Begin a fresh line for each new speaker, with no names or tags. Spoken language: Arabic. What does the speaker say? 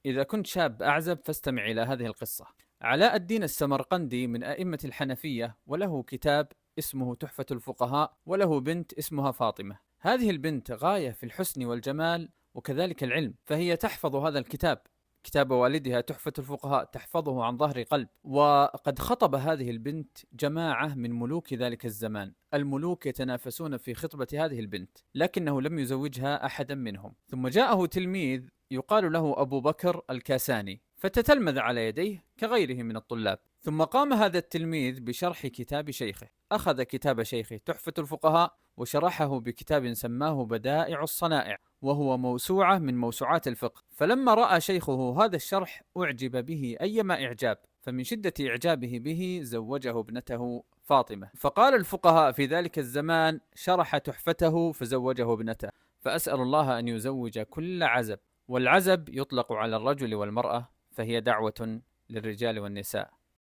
إذا كنت شاب أعزب فاستمع إلى هذه القصة. علاء الدين السمرقندي من أئمة الحنفية، وله كتاب اسمه تحفة الفقهاء، وله بنت اسمها فاطمة. هذه البنت غاية في الحسن والجمال وكذلك العلم، فهي تحفظ هذا الكتاب، كتاب والدها تحفة الفقهاء، تحفظه عن ظهر قلب. وقد خطب هذه البنت جماعة من ملوك ذلك الزمان، الملوك يتنافسون في خطبة هذه البنت، لكنه لم يزوجها أحدا منهم. ثم جاءه تلميذ يقال له أبو بكر الكاساني، فتتلمذ على يديه كغيره من الطلاب. ثم قام هذا التلميذ بشرح كتاب شيخه، أخذ كتاب شيخه تحفة الفقهاء وشرحه بكتاب سماه بدائع الصنائع، وهو موسوعة من موسوعات الفقه. فلما رأى شيخه هذا الشرح أعجب به أيما إعجاب، فمن شدة إعجابه به زوجه ابنته فاطمة. فقال الفقهاء في ذلك الزمان شرح تحفته فزوجه ابنته. فأسأل الله أن يزوج كل عزب، والعزب يطلق على الرجل والمرأة، فهي دعوة للرجال والنساء.